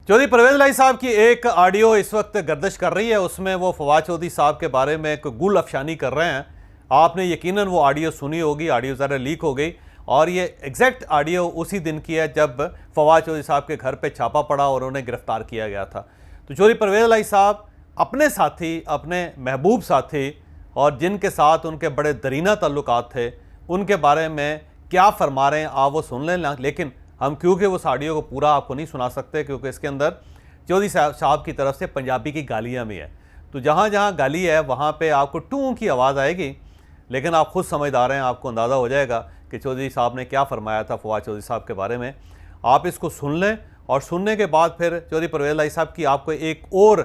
चौधरी परवेज लाई साहब की एक ऑडियो इस वक्त गर्दिश कर रही है। उसमें वो फवाद चौधरी साहब के बारे में एक गुल अफशानी कर रहे हैं। आपने यकीनन वो ऑडियो सुनी होगी, ऑडियो ज़रा लीक हो गई और ये एग्जैक्ट ऑडियो उसी दिन की है जब फवाद चौधरी साहब के घर पे छापा पड़ा और उन्हें गिरफ्तार किया गया था। तो चौधरी परवेज लाई साहब अपने साथी, अपने महबूब साथी और जिनके साथ उनके बड़े दरीना ताल्लुकात थे, उनके बारे में क्या फरमा रहे हैं आप वो सुन लें। लेकिन हम क्योंकि उस ऑडियो को पूरा आपको नहीं सुना सकते क्योंकि इसके अंदर चौधरी साहब की तरफ से पंजाबी की गालियाँ भी हैं। तो जहाँ जहाँ गाली है वहाँ पे आपको टू की आवाज़ आएगी, लेकिन आप खुद समझदार हैं, आपको अंदाज़ा हो जाएगा कि चौधरी साहब ने क्या फरमाया था फवाद चौधरी साहब के बारे में। आप इसको सुन लें और सुनने के बाद फिर चौधरी परवेज लाई साहब की आपको एक और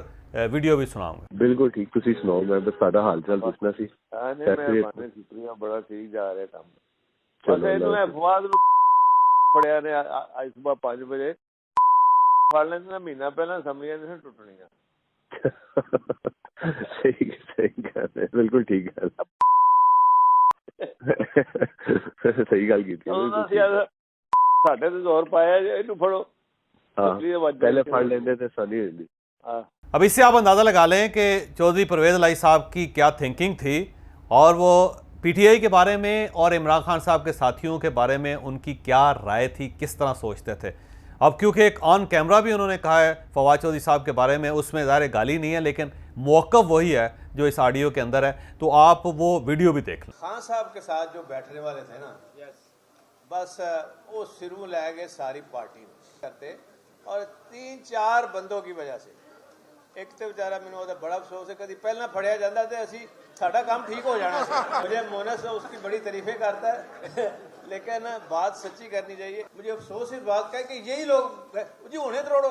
वीडियो भी सुनाऊंगा। बिल्कुल ठीक, तुसी सुनाओ, मैं बस सादा हाल चाल पूछना सी। मैं शुक्रिया, बड़ा सही जा रहा काम। चलो ਇਹਨੂੰ ਫਵਾਦ ਨੂੰ ਫੜਿਆ ਨੇ ਅੱਜ ਸਵੇਰ 5 ਵਜੇ ਫੜ ਲੈਂਦੇ ਨੇ, ਮਹੀਨਾ ਪਹਿਲਾਂ ਸਮਝੀਆਂ ਨਹੀਂ ਟੁੱਟਣੀਆਂ। सही सही गल है, बिल्कुल ठीक गल। सही गल की ਸਾਡੇ ਤੇ ਜ਼ੋਰ ਪਾਇਆ ਇਹਨੂੰ ਫੜੋ, पहले फड़ लेंदे ते आसानी हो जाती। अब इससे आप अंदाज़ा लगा लें कि चौधरी परवेज लाई साहब की क्या थिंकिंग थी और वो पीटीआई के बारे में और इमरान खान साहब के साथियों के बारे में उनकी क्या राय थी, किस तरह सोचते थे। अब क्योंकि एक ऑन कैमरा भी उन्होंने कहा है फवाद चौधरी साहब के बारे में, उसमें ज़ाहिर गाली नहीं है लेकिन मौक़िफ़ वही है जो इस ऑडियो के अंदर है। तो आप वो वीडियो भी देख लें। खान साहब के साथ जो बैठने वाले थे ना, बस वो सिरों लै गए सारी पार्टी करते और 3-4 बंदों की वजह से। एक तो बेचारा मैंने ਉਹਦਾ बड़ा अफसोस है, कभी पहला फड़िया जाता तो असी साडा काम ठीक हो जाना सी। मुझे मोनस उसकी बड़ी तारीफें करता है लेकिन बात सच्ची करनी चाहिए। मुझे अफसोस इस बात का है कि यही लोग जी हुणे तरोड़ो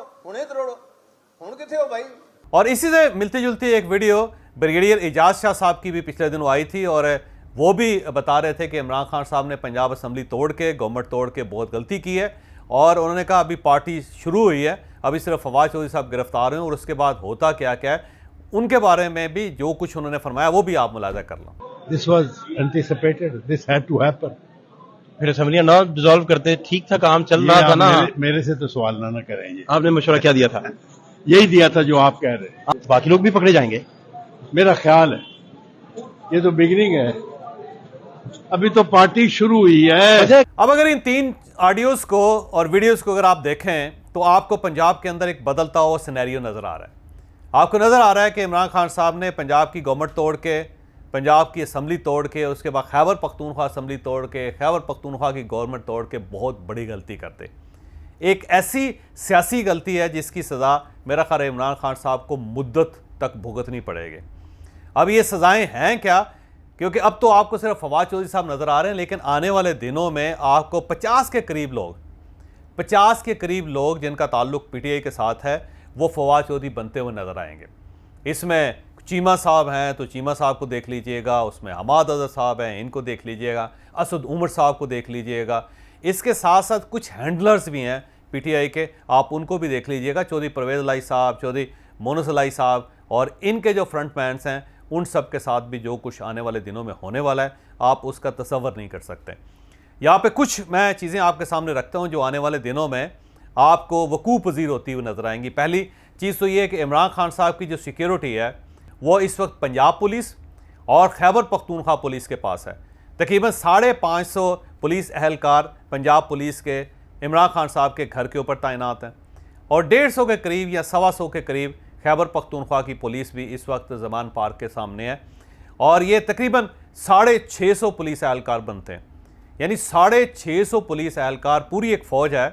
हुण किथे हो भाई। और इसी से मिलती जुलती एक वीडियो ब्रिगेडियर एजाज शाह साहब की भी पिछले दिनों आई थी और वो भी बता रहे थे कि इमरान खान साहब ने पंजाब असम्बली तोड़ के, गवर्नमेंट तोड़ के बहुत गलती की है और उन्होंने कहा अभी पार्टी शुरू हुई है, अभी सिर्फ फवाद चौधरी साहब गिरफ्तार हुए और उसके बाद होता क्या क्या है उनके बारे में भी जो कुछ उन्होंने फरमाया वो भी आप मुलाजा कर लो। This was anticipated, this had to happen. फिर असेंबलियां ना डिसॉल्व करते, ठीक था, काम चल रहा था ना। मेरे से तो सवाल ना करेंगे। आपने मशवरा क्या दिया था? यही दिया था जो आप कह रहे हैं। बाकी लोग भी पकड़े जाएंगे मेरा ख्याल है, ये तो बिगिनिंग है, अभी तो पार्टी शुरू हुई है। अब अगर इन 3 ऑडियोज को और वीडियोस को अगर आप देखें तो आपको पंजाब के अंदर एक बदलता हुआ सिनेरियो नज़र आ रहा है। आपको नज़र आ रहा है कि इमरान खान साहब ने पंजाब की गवर्नमेंट तोड़ के, पंजाब की असम्बली तोड़ के, उसके बाद खैबर पख्तूनख्वा असम्बली तोड़ के, खैबर पख्तूनख्वा की गवर्नमेंट तोड़ के बहुत बड़ी गलती करते। एक ऐसी सियासी गलती है जिसकी सज़ा मेरा ख्याल है इमरान खान साहब को मुद्दत तक भुगतनी पड़ेगी। अब ये सज़ाएँ हैं क्या, क्योंकि अब तो आपको सिर्फ फवाद चौधरी साहब नज़र आ रहे हैं लेकिन आने वाले दिनों में आपको 50 के करीब लोग जिनका ताल्लुक पीटीआई के साथ है वो फवाद चौधरी बनते हुए नज़र आएंगे। इसमें चीमा साहब हैं तो चीमा साहब को देख लीजिएगा, उसमें हमाद अजहर साहब हैं, इनको देख लीजिएगा, असद उमर साहब को देख लीजिएगा, इसके साथ साथ कुछ हैंडलर्स भी हैं पीटीआई के, आप उनको भी देख लीजिएगा। चौधरी परवेज लाई साहब, चौधरी मोनस लाई साहब और इनके जो फ्रंट मैन्स हैं उन सब के साथ भी जो कुछ आने वाले दिनों में होने वाला है आप उसका तसव्वुर नहीं कर सकते। यहाँ पे कुछ मैं चीज़ें आपके सामने रखता हूँ जो आने वाले दिनों में आपको वकूफ़ पज़ीर होती हुई नज़र आएंगी। पहली चीज़ तो ये है कि इमरान खान साहब की जो सिक्योरिटी है वो इस वक्त पंजाब पुलिस और खैबर पख्तूनख्वा पुलिस के पास है। तकरीबन 550 पुलिस अहलकार पंजाब पुलिस के इमरान खान साहब के घर के ऊपर तैनात हैं और 150 के करीब या 125 के करीब खैबर पख्तूनख्वा की पुलिस भी इस वक्त ज़मान पार्क के सामने है और ये तकरीबन 650 पुलिस अहलकार बनते हैं। यानी 650 पुलिस अहलकार, पूरी एक फ़ौज है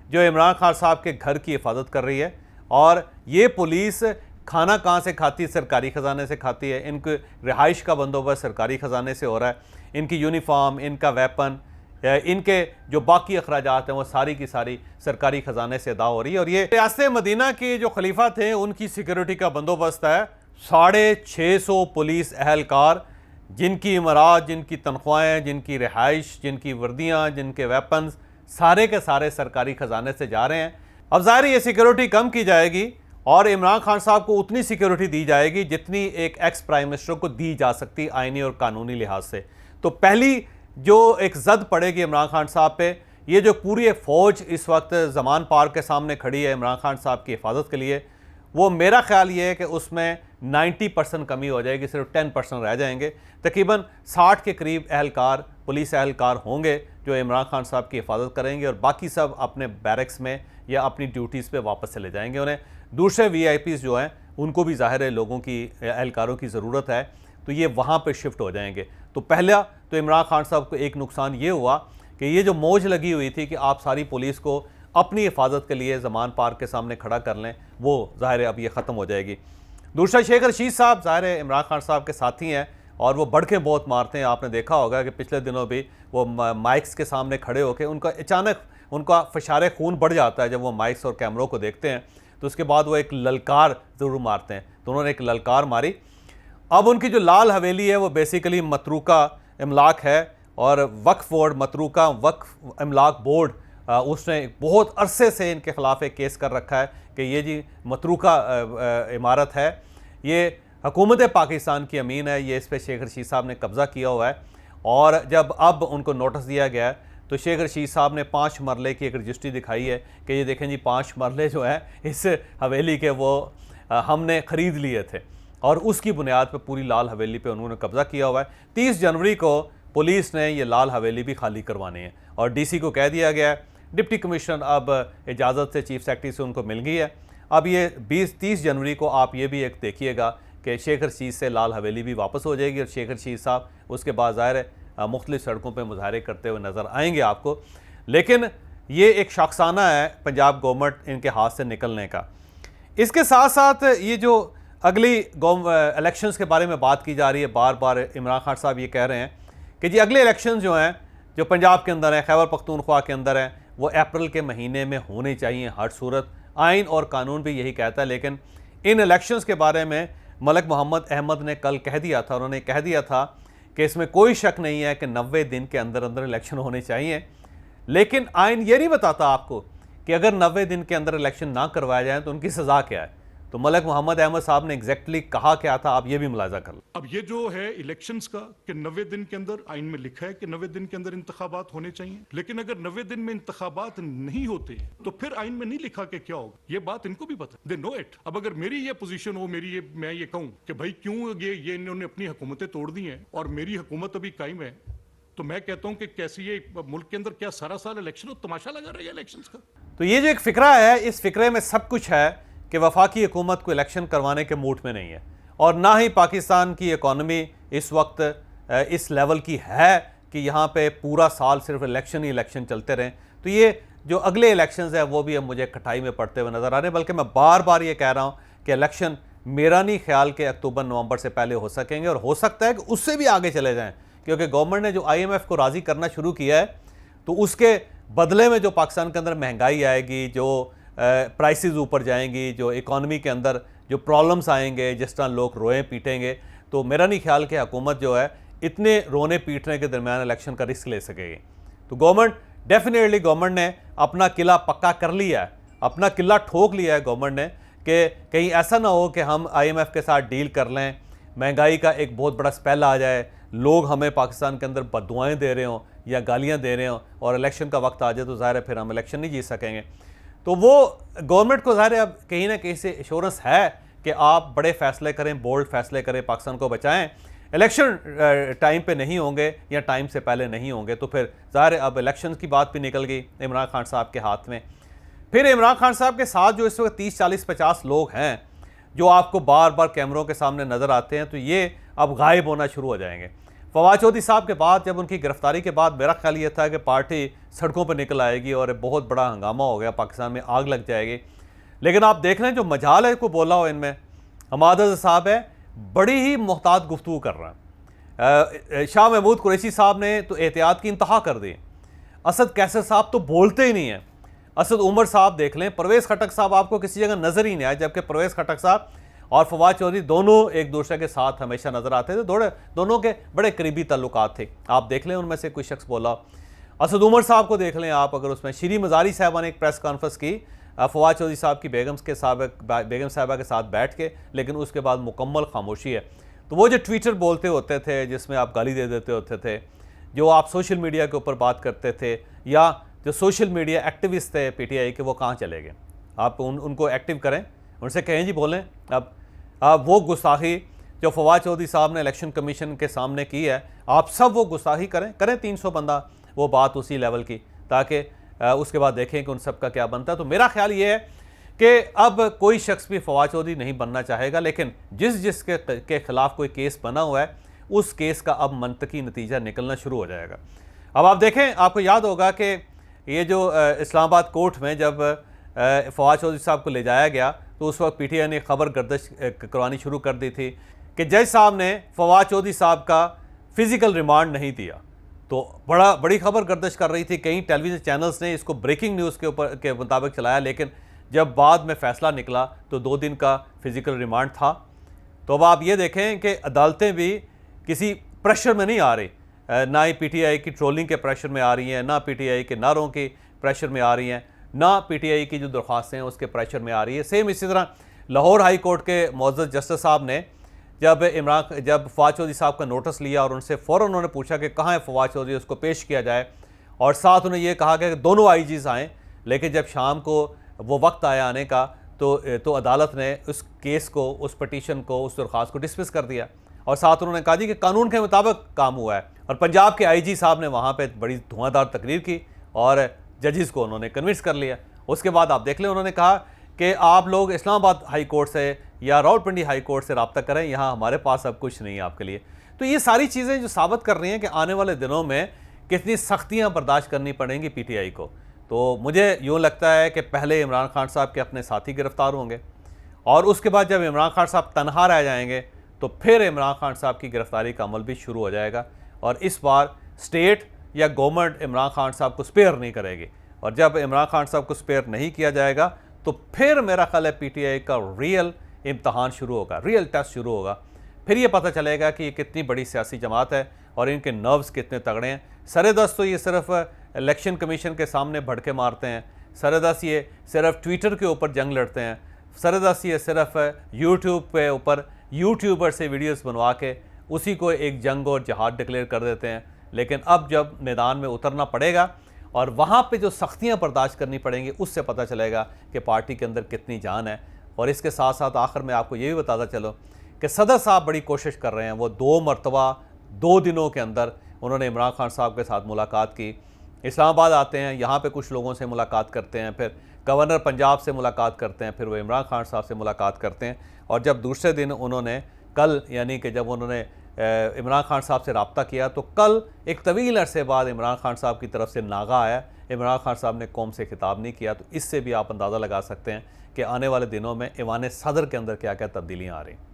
जो इमरान खान साहब के घर की हिफाजत कर रही है। और ये पुलिस खाना कहाँ से खाती है? सरकारी ख़जाने से खाती है। इनके रिहाइश का बंदोबस्त सरकारी ख़जाने से हो रहा है। इनकी यूनिफॉर्म, इनका वेपन, इनके जो बाकी अखराजात हैं वो सारी की सारी सरकारी ख़जाने से अदा हो रही है। और ये रियासत मदीना के जो खलीफा थे उनकी सिक्योरिटी का बंदोबस्त है 650 पुलिस अहलकार, जिनकी इमारत, जिनकी तनख्वाहें, जिनकी रिहाइश, जिनकी वर्दियाँ, जिनके वेपन्स सारे के सारे सरकारी ख़जाने से जा रहे हैं। अब ज़ाहिर ये सिक्योरिटी कम की जाएगी और इमरान खान साहब को उतनी सिक्योरिटी दी जाएगी जितनी एक एक्स प्राइम मिनिस्टर को दी जा सकती आईनी और कानूनी लिहाज से। तो पहली जो एक जद पड़ेगी इमरान खान साहब पे ये जो पूरी एक फ़ौज इस वक्त ज़मान पार्क के सामने खड़ी है इमरान खान साहब की हिफाजत के लिए, वो मेरा ख्याल ये है कि उसमें 90% कमी हो जाएगी, सिर्फ 10% रह जाएंगे। तकरीबन 60 के करीब एहलकार, पुलिस एहलकार होंगे जो इमरान खान साहब की हिफाजत करेंगे, और बाकी सब अपने बैरक्स में या अपनी ड्यूटीज़ पे वापस चले जाएंगे। उन्हें दूसरे VIPs जो हैं उनको भी ज़ाहिर है लोगों की, एहलकारों की ज़रूरत है, तो ये वहाँ पे शिफ्ट हो जाएंगे। तो पहला तो इमरान खान साहब को एक नुकसान ये हुआ कि ये जो मौज लगी हुई थी कि आप सारी पुलिस को अपनी हिफाजत के लिए ज़मान पार्क के सामने खड़ा कर लें, वो ज़ाहिर है अब ये ख़त्म हो जाएगी। दूसरा, शेख रशीद साहब ज़ाहिर है इमरान खान साहब के साथी हैं और वो बढ़ के बहुत मारते हैं। आपने देखा होगा कि पिछले दिनों भी वो माइक्स के सामने खड़े होकर उनका अचानक उनका फशारे खून बढ़ जाता है जब वो माइक्स और कैमरों को देखते हैं, तो उसके बाद वो एक ललकार ज़रूर मारते हैं। तो उन्होंने एक ललकार मारी। अब उनकी जो लाल हवेली है वो बेसिकली मतरूका इमलाक है, और वक्फ बोर्ड, मतरूका वक्फ इमलाक बोर्ड, उसने बहुत अरसे से इनके ख़िलाफ़ एक केस कर रखा है कि ये जी मतरूका इमारत है, ये हुकूमत पाकिस्तान की अमीन है, ये इस पर शेख रशीद साहब ने कब्ज़ा किया हुआ है। और जब अब उनको नोटिस दिया गया है तो शेख रशीद साहब ने 5 मरले की एक रजिस्ट्री दिखाई है कि ये देखें जी 5 मरले जो हैं इस हवेली के वो हमने ख़रीद लिए थे, और उसकी बुनियाद पर पूरी लाल हवेली पे उन्होंने कब्ज़ा किया हुआ है। 30 जनवरी को पुलिस ने ये लाल हवेली भी खाली करवानी है और DC को कह दिया गया है। डिप्टी कमिश्नर अब इजाज़त से चीफ सेक्रेटरी से उनको मिल गई है। अब ये 30 जनवरी को आप ये भी एक देखिएगा कि शेख रशीद से लाल हवेली भी वापस हो जाएगी, और शेख रशीद साहब उसके बाद ज़ाहिर है मुख्तलिफ सड़कों पर मुजाहरे करते हुए नज़र आएंगे आपको। लेकिन ये एक शाखसाना है पंजाब गवर्नमेंट इनके हाथ से निकलने का। इसके साथ साथ ये जो अगली इलेक्शंस के बारे में बात की जा रही है, बार बार इमरान खान साहब ये कह रहे हैं कि जी अगले इलेक्शन जो हैं जो पंजाब के अंदर हैं, खैबर पख्तूनख्वा के अंदर हैं, वो अप्रैल के महीने में होने चाहिए हर सूरत। आइन और कानून भी यही कहता है। लेकिन इन इलेक्शंस के बारे में मलिक मोहम्मद अहमद ने कल कह दिया था, उन्होंने कह दिया था कि इसमें कोई शक नहीं है कि 90 दिन के अंदर अंदर इलेक्शन होने चाहिए। लेकिन आइन ये नहीं बताता आपको कि अगर 90 दिन के अंदर इलेक्शन ना करवाया जाए तो उनकी सज़ा क्या है। तो मलिक मोहम्मद अहमद साहब ने एग्जैक्टली कहा क्या था, आप ये भी मुलाजा कर लो। अब ये जो है इलेक्शंस का कि 90 दिन के अंदर, आइन में लिखा है कि 90 दिन के अंदर इंतखाबात होने चाहिए, लेकिन अगर 90 दिन में इंतखाबात नहीं होते तो फिर आइन में नहीं लिखा कि क्या होगा। ये बात इनको भी पता, दे नो इट। अब अगर मेरी ये पोजीशन हो, मेरी ये मैं ये कहूं कि भाई क्यों ये इन्होंने अपनी हुकूमतें तोड़ दी हैं और मेरी हुकूमत अभी कायम है, तो मैं कहता हूं कि कैसी ये मुल्क के अंदर क्या सारा साल इलेक्शन हो, तमाशा लगा रहेगा इलेक्शंस का। तो ये जो एक फिक्रा है, इस फिक्रे में सब कुछ है कि वफाकी हुकूमत को इलेक्शन करवाने के मूड में नहीं है, और ना ही पाकिस्तान की इकॉनमी इस वक्त इस लेवल की है कि यहाँ पे पूरा साल सिर्फ इलेक्शन ही इलेक्शन चलते रहें। तो ये जो अगले इलेक्शंस है वो भी अब मुझे कटाई में पड़ते हुए नज़र आ रहे हैं। बल्कि मैं बार बार ये कह रहा हूँ कि इलेक्शन मेरा नहीं ख्याल कि अक्टूबर नवंबर से पहले हो सकेंगे, और हो सकता है कि उससे भी आगे चले जाएँ, क्योंकि गवर्नमेंट ने जो IMF को राज़ी करना शुरू किया है तो उसके बदले में जो पाकिस्तान के अंदर महंगाई आएगी, जो प्राइसेस ऊपर जाएंगी, जो इकॉनमी के अंदर जो प्रॉब्लम्स आएंगे, जिस तरह लोग रोए पीटेंगे, तो मेरा नहीं ख्याल कि हुकूमत जो है इतने रोने पीटने के दरमियान इलेक्शन का रिस्क ले सकेगी। तो गवर्नमेंट डेफिनेटली गवर्नमेंट ने अपना किला पक्का कर लिया है, अपना किला ठोक लिया है गवर्नमेंट ने कि कहीं ऐसा ना हो कि हम IMF के साथ डील कर लें, महंगाई का एक बहुत बड़ा स्पेल आ जाए, लोग हमें पाकिस्तान के अंदर बददुआएं दे रहे हों या गालियाँ दे रहे हों, और इलेक्शन का वक्त आ जाए तो ज़ाहिर है फिर हम इलेक्शन नहीं जीत सकेंगे। तो वो गवर्नमेंट को ज़ाहिर है अब कहीं ना कहीं से एश्योरेंस है कि आप बड़े फ़ैसले करें, बोल्ड फ़ैसले करें, पाकिस्तान को बचाएं। इलेक्शन टाइम पे नहीं होंगे या टाइम से पहले नहीं होंगे तो फिर ज़ाहिर है अब इलेक्शन की बात भी निकल गई इमरान खान साहब के हाथ में। फिर इमरान खान साहब के साथ जो इस वक्त 30, 40, 50 लोग हैं जो आपको बार बार कैमरों के सामने नज़र आते हैं, तो ये अब गायब होना शुरू हो जाएंगे। फवाद चौधरी साहब के बाद, जब उनकी गिरफ्तारी के बाद मेरा ख्याल ये था कि पार्टी सड़कों पर निकल आएगी और बहुत बड़ा हंगामा हो गया, पाकिस्तान में आग लग जाएगी। लेकिन आप देख लें जो मजाल है को बोला हो इनमें, हमाद अज़हर साहब है, बड़ी ही मुहतात गुफ्तगू कर रहा है। शाह महमूद कुरैशी साहब ने तो एहतियात की इंतहा कर दी। असद कैसर साहब तो बोलते ही नहीं हैं। असद उमर साहब देख लें, परवेज़ खटक साहब आपको किसी जगह नज़र ही नहीं आए, जबकि परवेज़ खटक साहब और फवाद चौधरी दोनों एक दूसरे के साथ हमेशा नज़र आते थे, दोनों के बड़े करीबी ताल्लुकात थे। आप देख लें उनमें से कोई शख्स बोला। असद उमर साहब को देख लें आप, अगर उसमें श्री मज़ारी साहबा ने एक प्रेस कॉन्फ्रेंस की फवाद चौधरी साहब की बेगम साहबा के साथ बैठ के, लेकिन उसके बाद मुकम्मल खामोशी है। तो वो जो ट्विटर बोलते होते थे जिसमें आप गाली दे देते होते थे, जो आप सोशल मीडिया के ऊपर बात करते थे, या जो सोशल मीडिया एक्टिविस्ट थे पीटीआई के वो कहाँ चले गए। आप उनको एक्टिव करें, उनसे कहें जी बोलें। अब वो गुस्ताखी जो फवाद चौधरी साहब ने इलेक्शन कमीशन के सामने की है, आप सब वो गुस्ताखी करें 300 बंदा वो बात उसी लेवल की, ताकि उसके बाद देखें कि उन सब का क्या बनता है। तो मेरा ख्याल ये है कि अब कोई शख्स भी फवाद चौधरी नहीं बनना चाहेगा, लेकिन जिसके खिलाफ कोई केस बना हुआ है उस केस का अब मंतकी नतीजा निकलना शुरू हो जाएगा। अब आप देखें, आपको याद होगा कि ये जो इस्लामाबाद कोर्ट में जब फवाद चौधरी साहब को ले जाया गया तो उस वक्त पीटीआई ने खबर गर्दिश करवानी शुरू कर दी थी कि जज साहब ने फवाद चौधरी साहब का फिजिकल रिमांड नहीं दिया। तो बड़ी खबर गर्दिश कर रही थी, कई टेलीविज़न चैनल्स ने इसको ब्रेकिंग न्यूज़ के मुताबिक चलाया, लेकिन जब बाद में फ़ैसला निकला तो 2 दिन का फिजिकल रिमांड था। तो अब आप ये देखें कि अदालतें भी किसी प्रेशर में नहीं आ रही, ना ही पीटीआई की ट्रोलिंग के प्रेशर में आ रही हैं, ना पीटीआई के नारों के प्रेशर में आ रही हैं, ना पीटीआई की जो दरख्वास्तें हैं उसके प्रेशर में आ रही है। सेम इसी तरह लाहौर हाई कोर्ट के मुअज़्ज़ज़ जस्टिस साहब ने जब फवाद चौधरी साहब का नोटिस लिया और उनसे फ़ौरन उन्होंने पूछा कि कहाँ है फवाद चौधरी, उसको पेश किया जाए, और साथ उन्होंने ये कहा कि दोनों आईजीज़ आएँ। लेकिन जब शाम को वो वक्त आया आने का तो अदालत ने उस केस को, उस पटिशन को, उस दरख्वास्त को डिसमिस कर दिया, और साथ उन्होंने कहा जी कि कानून के मुताबिक काम हुआ है। और पंजाब के आईजी साहब ने वहाँ पे बड़ी धुआंधार तकरीर की और जजेस को उन्होंने कन्विंस कर लिया। उसके बाद आप देख लें, उन्होंने कहा कि आप लोग इस्लामाबाद हाई कोर्ट से या रावलपिंडी हाई कोर्ट से रब्ता करें, यहाँ हमारे पास अब कुछ नहीं है आपके लिए। तो ये सारी चीज़ें जो साबित कर रही हैं कि आने वाले दिनों में कितनी सख्तियाँ बर्दाश्त करनी पड़ेंगी पीटीआई को। तो मुझे यूँ लगता है कि पहले इमरान खान साहब के अपने साथी गिरफ्तार होंगे, और उसके बाद जब इमरान खान साहब तनहा रह जाएंगे तो फिर इमरान खान साहब की गिरफ्तारी का अमल भी शुरू हो जाएगा। और इस बार स्टेट या गवर्नमेंट इमरान खान साहब को स्पेयर नहीं करेगी, और जब इमरान खान साहब को स्पेयर नहीं किया जाएगा तो फिर मेरा ख्याल है पीटीआई का रियल इम्तहान शुरू होगा, रियल टेस्ट शुरू होगा। फिर ये पता चलेगा कि ये कितनी बड़ी सियासी जमात है और इनके नर्व्स कितने तगड़े हैं। सरेदस्त तो ये सिर्फ इलेक्शन कमीशन के सामने भड़के मारते हैं, सरेदस्त ये सिर्फ ट्विटर के ऊपर जंग लड़ते हैं, सरेदस्त ये सिर्फ यूट्यूब पे ऊपर यूट्यूबर से वीडियोस बनवा के उसी को एक जंग और जहाद डिक्लेयर कर देते हैं। लेकिन अब जब मैदान में उतरना पड़ेगा और वहाँ पे जो सख्तियाँ बर्दाश्त करनी पड़ेंगी, उससे पता चलेगा कि पार्टी के अंदर कितनी जान है। और इसके साथ साथ आखिर में आपको ये भी बताता चलो कि सदर साहब बड़ी कोशिश कर रहे हैं, वो 2 मरतबा 2 दिनों के अंदर उन्होंने इमरान खान साहब के साथ मुलाकात की। इस्लामाबाद आते हैं, यहाँ पे कुछ लोगों से मुलाकात करते हैं, फिर गवर्नर पंजाब से मुलाकात करते हैं, फिर वो इमरान खान साहब से मुलाकात करते हैं। और जब दूसरे दिन उन्होंने कल, यानी कि जब उन्होंने इमरान खान साहब से रब्ता किया, तो कल एक तवील अरसे बाद इमरान खान साहब की तरफ से नागा आया। इमरान खान साहब ने कौम से खिताब नहीं किया। तो इससे भी आप अंदाज़ा लगा सकते हैं कि आने वाले दिनों में ईवान सदर के अंदर क्या क्या तब्दीलियाँ आ रही हैं।